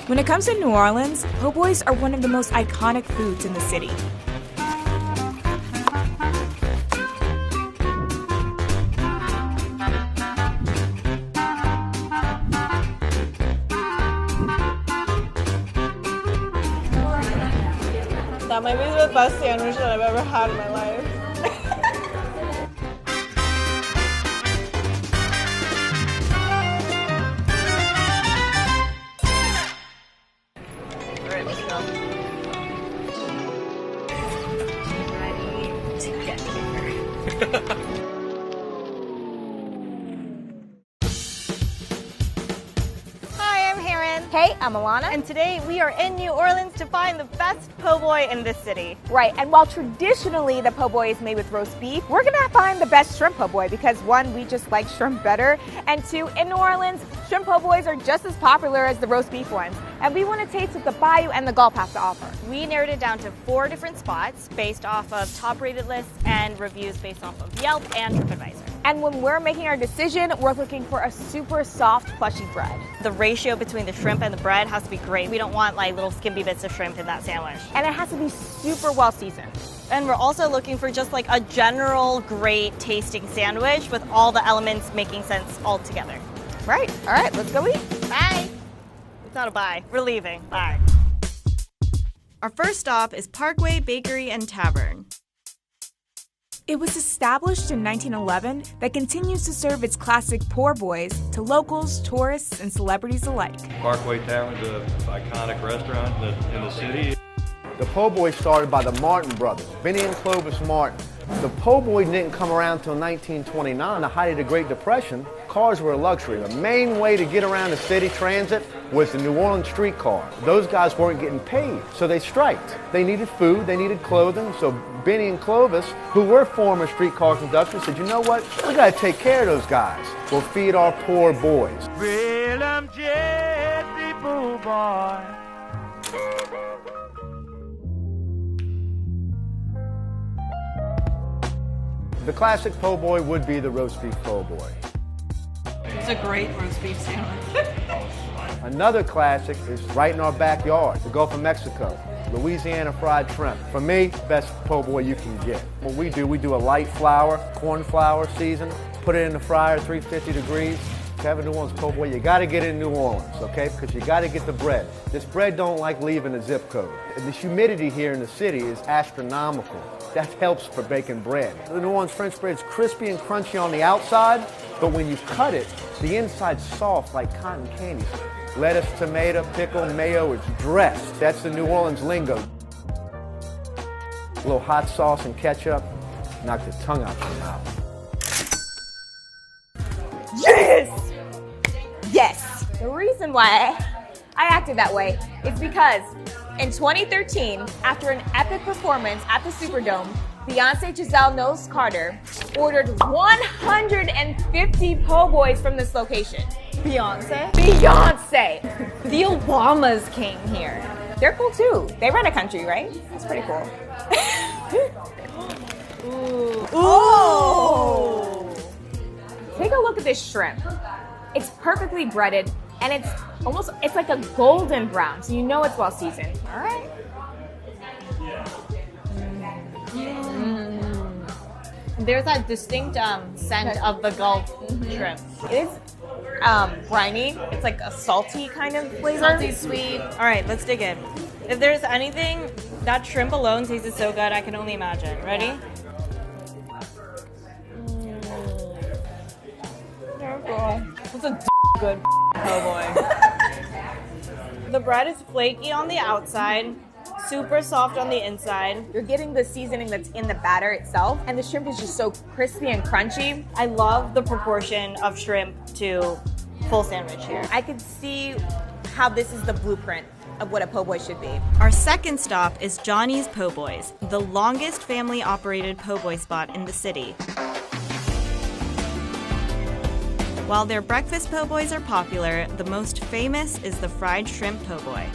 When it comes to New Orleans, po' boys are one of the most iconic foods in the city. That might be the best sandwich that I've ever had in my life. Alright, let's go. Ready to get here. Hi, I'm Erin. Hey, I'm Alana. And today we are in New Orleans to find the best po' boy in this city. Right, and while traditionally the po' boy is made with roast beef, we're gonna find the best shrimp po' boy because one, we just like shrimp better, and two, in New Orleans, shrimp po' boys are just as popular as the roast beef ones, and we want to taste what the Bayou and the Gulf have to offer. We narrowed it down to 4 different spots based off of top rated lists and reviews based off of Yelp and TripAdvisor. And when we're making our decision, we're looking for a super soft, plushy bread. The ratio between the shrimp and the bread has to be great. We don't want like little skimpy bits of shrimp in that sandwich. And it has to be super well seasoned. And we're also looking for just like a general great tasting sandwich with all the elements making sense all together. Right, all right, let's go eat. Bye. It's not a bye. We're leaving. Bye. Our first stop is Parkway Bakery and Tavern. It was established in 1911 that continues to serve its classic po' boys to locals, tourists, and celebrities alike. Parkway Tavern is an iconic restaurant in the city. The po' boy started by the Martin brothers, Benny and Clovis Martin. The po' boy didn't come around until 1929, the height of the Great Depression. Cars were a luxury. The main way to get around the city transit was the New Orleans streetcar. Those guys weren't getting paid, so they striked. They needed food, they needed clothing, so Benny and Clovis, who were former streetcar conductors, said, you know what, we gotta take care of those guys. We'll feed our poor boys. Well, I'm Jesse Po' Boy. The classic po' boy would be the roast beef po' boy. It's a great roast beef sandwich. Another classic is right in our backyard, the Gulf of Mexico, Louisiana fried shrimp. For me, best po' boy you can get. What we do a light flour, corn flour season, put it in the fryer, 350 degrees. To have a New Orleans po' boy, you gotta get it in New Orleans, okay? Because you gotta get the bread. This bread don't like leaving a zip code. And the humidity here in the city is astronomical. That helps for baking bread. The New Orleans French bread is crispy and crunchy on the outside, but when you cut it, the inside's soft like cotton candy. Lettuce, tomato, pickle, mayo, it's dressed. That's the New Orleans lingo. A little hot sauce and ketchup, knock the tongue out your mouth. Yes! Yes! The reason why I acted that way is because in 2013, after an epic performance at the Superdome, Beyonce Giselle Knowles Carter ordered 150 po' boys from this location. Beyonce? Beyonce! The Obamas came here. They're cool too. They run a country, right? That's pretty cool. Ooh. Oh! Take a look at this shrimp. It's perfectly breaded and it's like a golden brown, so you know it's well seasoned. All right. There's that distinct scent of the Gulf shrimp. It is briny. It's like a salty kind of flavor. Salty, sweet. All right, let's dig in. If there's anything, that shrimp alone tastes so good, I can only imagine. Ready? That's a good po' boy. The bread is flaky on the outside, super soft on the inside. You're getting the seasoning that's in the batter itself, and the shrimp is just so crispy and crunchy. I love the proportion of shrimp to full sandwich here. I could see how this is the blueprint of what a po' boy should be. Our second stop is Johnny's Po' Boys, the longest family-operated po' boy spot in the city. While their breakfast po' boys are popular, the most famous is the fried shrimp po' boy.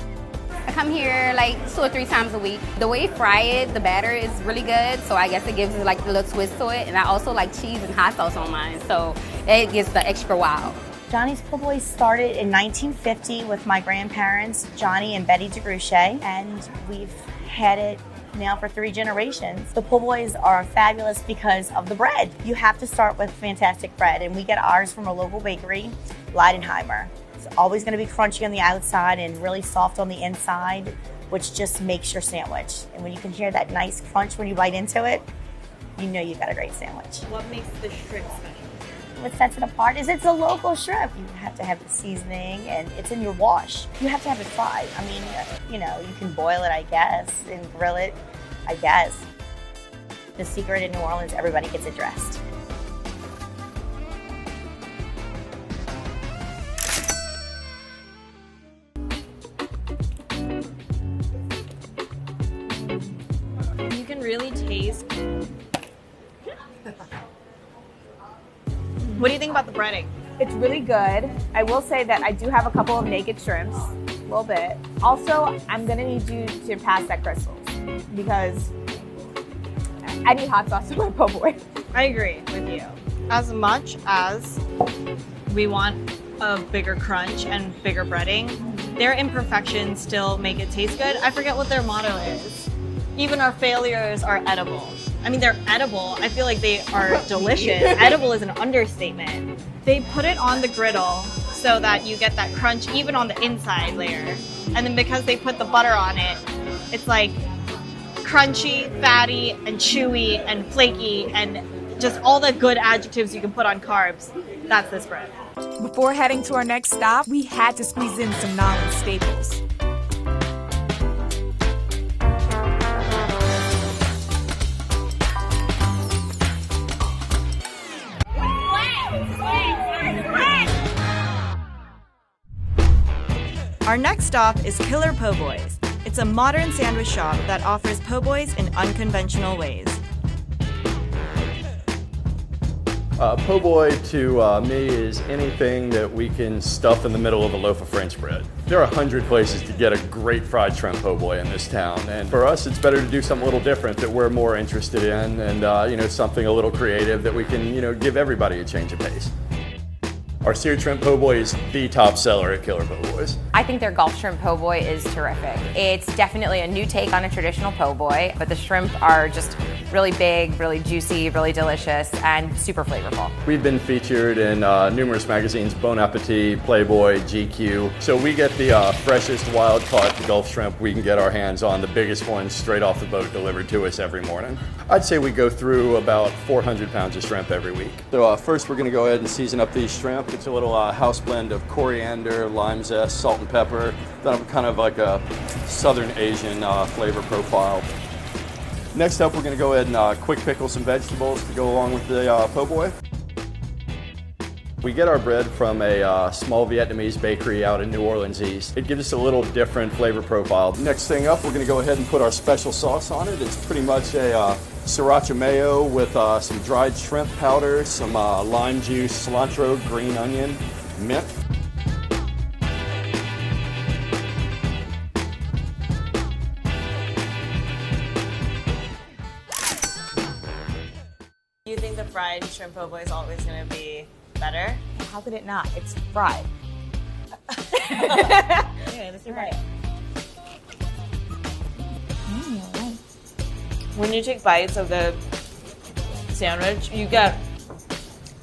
I come here like 2 or 3 times a week. The way you fry it, the batter is really good, so I guess it gives it like a little twist to it. And I also like cheese and hot sauce on mine, so it gives the extra wow. Johnny's Po' Boys started in 1950 with my grandparents, Johnny and Betty DeGruchet, and we've had it now for 3 generations. The Po' Boys are fabulous because of the bread. You have to start with fantastic bread, and we get ours from a local bakery, Leidenheimer. It's always going to be crunchy on the outside and really soft on the inside, which just makes your sandwich. And when you can hear that nice crunch when you bite into it, you know you've got a great sandwich. What makes the shrimp special? What sets it apart is it's a local shrimp. You have to have the seasoning, and it's in your wash. You have to have it fried. I mean, you know, you can boil it, I guess, and grill it, I guess. The secret in New Orleans, everybody gets it dressed. You can really taste. What do you think about the breading? It's really good. I will say that I do have a couple of naked shrimps, a little bit. Also, I'm gonna need you to pass that crystals because I need hot sauce in my po' boy. I agree with you. As much as we want a bigger crunch and bigger breading, their imperfections still make it taste good. I forget what their motto is. Even our failures are edible. I mean, they're edible. I feel like they are delicious. Edible is an understatement. They put it on the griddle so that you get that crunch even on the inside layer. And then because they put the butter on it, it's like crunchy, fatty, and chewy, and flaky, and just all the good adjectives you can put on carbs. That's this bread. Before heading to our next stop, we had to squeeze in some Nolans staples. Our next stop is Killer Po' Boys. It's a modern sandwich shop that offers po' boys in unconventional ways. Po' boy to me is anything that we can stuff in the middle of a loaf of French bread. There are 100 places to get a great fried shrimp po' boy in this town, and for us it's better to do something a little different that we're more interested in, and something a little creative that we can give everybody a change of pace. Our seared shrimp po' boy is the top seller at Killer Po' Boys. I think their Gulf shrimp po' boy is terrific. It's definitely a new take on a traditional po' boy, but the shrimp are just really big, really juicy, really delicious, and super flavorful. We've been featured in numerous magazines, Bon Appetit, Playboy, GQ. So we get the freshest wild-caught Gulf shrimp we can get our hands on, the biggest ones straight off the boat delivered to us every morning. I'd say we go through about 400 pounds of shrimp every week. So first we're going to go ahead and season up these shrimp. It's a little house blend of coriander, lime zest, salt and pepper, then kind of like a Southern Asian flavor profile. Next up, we're going to go ahead and quick pickle some vegetables to go along with the po' boy. We get our bread from a small Vietnamese bakery out in New Orleans East. It gives us a little different flavor profile. Next thing up, we're going to go ahead and put our special sauce on it. It's pretty much a sriracha mayo with some dried shrimp powder, some lime juice, cilantro, green onion, mint. Do you think the fried shrimp po' boy is always going to be better? How could it not? It's fried. Yeah, that's right. When you take bites of the sandwich, you get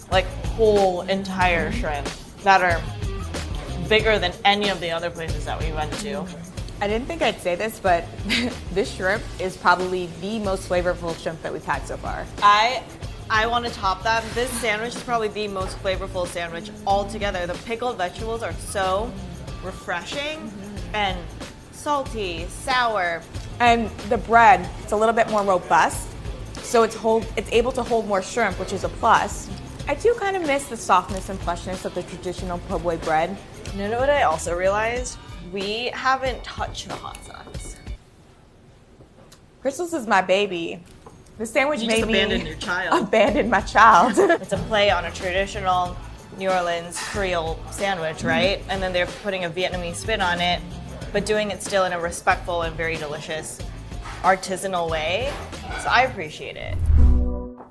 like whole entire shrimp that are bigger than any of the other places that we went to. I didn't think I'd say this, but this shrimp is probably the most flavorful shrimp that we've had so far. I want to top that. This sandwich is probably the most flavorful sandwich altogether. The pickled vegetables are so refreshing and salty, sour. And the bread, it's a little bit more robust, so it's able to hold more shrimp, which is a plus. I do kind of miss the softness and fleshiness of the traditional po' boy bread. You know what I also realized? We haven't touched the hot sauce. Crystals is my baby. The sandwich You made just me abandoned your child. abandon my child. It's a play on a traditional New Orleans Creole sandwich, right? And then they're putting a Vietnamese spin on it, but doing it still in a respectful and very delicious artisanal way. So I appreciate it.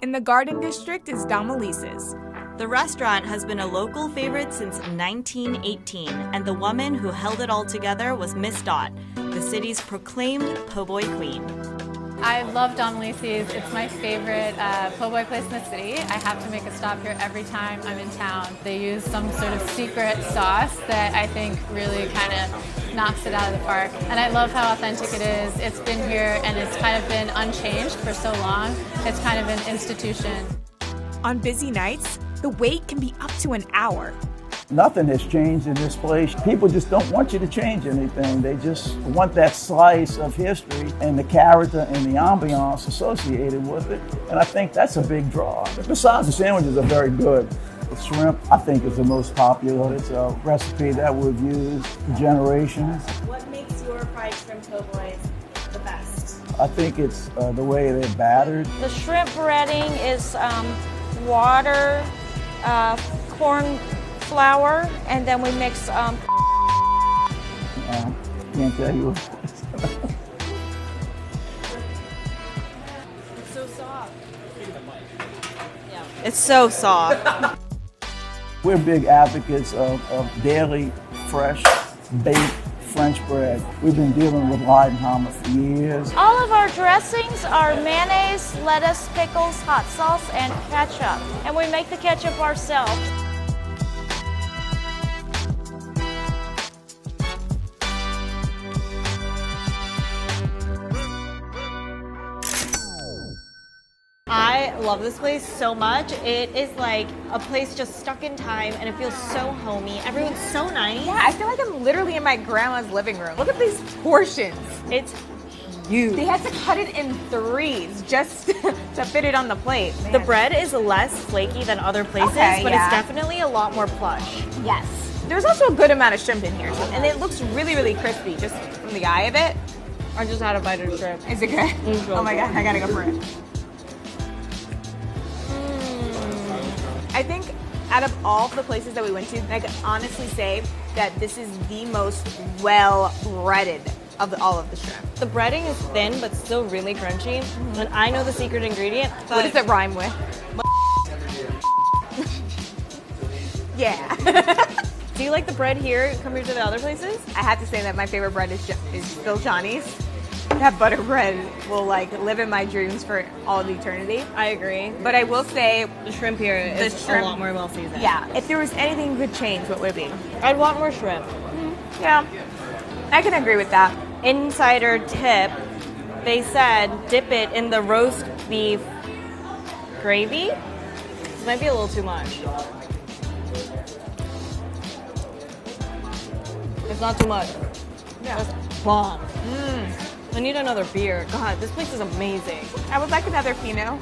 In the Garden District is Domilise's. The restaurant has been a local favorite since 1918, and the woman who held it all together was Miss Dot, the city's proclaimed po' boy queen. I love Domilise's. It's my favorite po' boy place in the city. I have to make a stop here every time I'm in town. They use some sort of secret sauce that I think really kind of knocks it out of the park. And I love how authentic it is. It's been here and it's kind of been unchanged for so long. It's kind of an institution. On busy nights, the wait can be up to an hour. Nothing has changed in this place. People just don't want you to change anything. They just want that slice of history and the character and the ambiance associated with it. And I think that's a big draw. Besides, the sandwiches are very good. The shrimp, I think, is the most popular. It's a recipe that we've used for generations. What makes your fried shrimp po' boys the best? I think it's the way they're battered. The shrimp breading is water, corn flour, and then we mix Can't tell you. It's so soft. Yeah. It's so soft. We're big advocates of daily, fresh, baked French bread. We've been dealing with Leidenheimer for years. all of our dressings are mayonnaise, lettuce, pickles, hot sauce, and ketchup. And we make the ketchup ourselves. I love this place so much. It is like a place just stuck in time, and it feels so homey. Everyone's so nice. Yeah, I feel like I'm literally in my grandma's living room. Look at these portions. It's huge. They had to cut it in threes just to fit it on the plate. Man. The bread is less flaky than other places, but it's definitely a lot more plush. Yes. There's also a good amount of shrimp in here, too, and it looks really, really crispy just from the eye of it. I just had a bite of shrimp. Is it good? Oh my god, I gotta go for it. I think out of all the places that we went to, I could honestly say that this is the most well-breaded of all of the shrimp. The breading is thin, but still really crunchy. And I know the secret ingredient. What does it rhyme with? Yeah. Do you like the bread here compared to the other places? I have to say that my favorite bread is still Johnny's. That butter bread will like live in my dreams for all of eternity. I agree. But I will say the shrimp here is a lot more well seasoned. Yeah. If there was anything you could change, what would it be? I'd want more shrimp. Yeah. I can agree with that. Insider tip, they said dip it in the roast beef gravy. This might be a little too much. It's not too much. Yeah. That's bomb. I need another beer. God, this place is amazing. I would like another Pinot.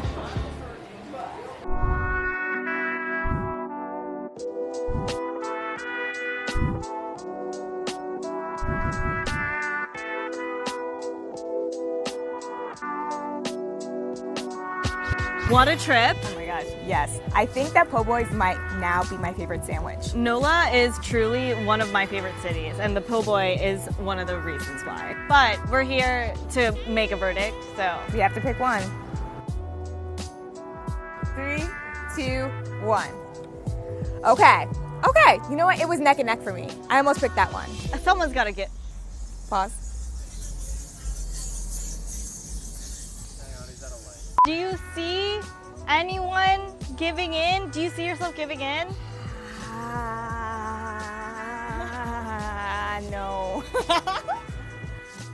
What a trip. Oh my gosh, yes. I think that po' boys might now be my favorite sandwich. NOLA is truly one of my favorite cities, and the po' boy is one of the reasons why. But we're here to make a verdict, so we have to pick one. 3, 2, 1. Okay. Okay. You know what? It was neck and neck for me. I almost picked that one. Someone's got to get. Pause. Do you see anyone giving in? Do you see yourself giving in? No.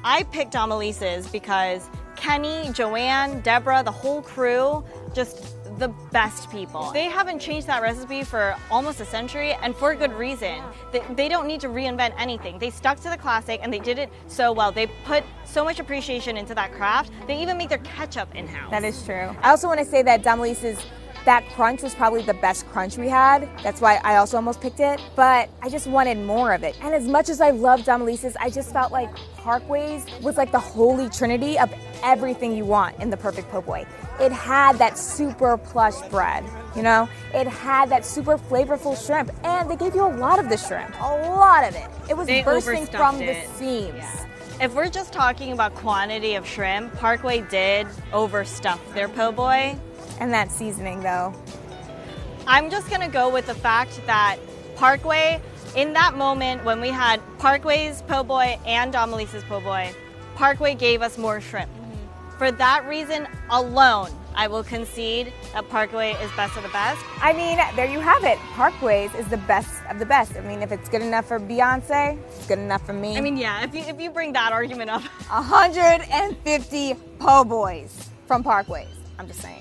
I picked Domilise's because Kenny, Joanne, Deborah, the whole crew, just the best people. They haven't changed that recipe for almost a century, and for good reason. They don't need to reinvent anything. They stuck to the classic, and they did it so well. They put so much appreciation into that craft. They even make their ketchup in-house. That is true. I also want to say that Domilise's, that crunch was probably the best crunch we had. That's why I also almost picked it, but I just wanted more of it. And as much as I love Domilise's, I just felt like Parkway's was like the holy trinity of everything you want in the perfect po' boy. It had that super plush bread, you know? It had that super flavorful shrimp, and they gave you a lot of the shrimp, a lot of it. It was bursting from the seams. Yeah. If we're just talking about quantity of shrimp, Parkway did overstuff their po' boy. And that seasoning, though. I'm just gonna go with the fact that Parkway, in that moment when we had Parkway's po' boy and Domilise's po' boy, Parkway gave us more shrimp. For that reason alone, I will concede that Parkway is best of the best. I mean, there you have it. Parkway's is the best of the best. I mean, if it's good enough for Beyonce, it's good enough for me. I mean, yeah, if you bring that argument up. 150 po' boys from Parkway's. I'm just saying.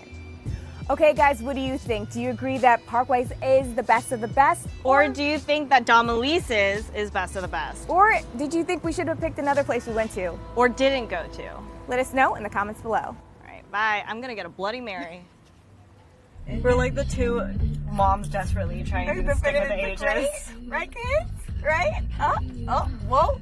Okay, guys, what do you think? Do you agree that Parkway's is the best of the best? Or do you think that Domilise's is best of the best? Or did you think we should have picked another place we went to? Or didn't go to? Let us know in the comments below. All right, bye. I'm gonna get a Bloody Mary. We're like the two moms desperately trying to stick with the ages. Right, kids? Right? Oh, whoa.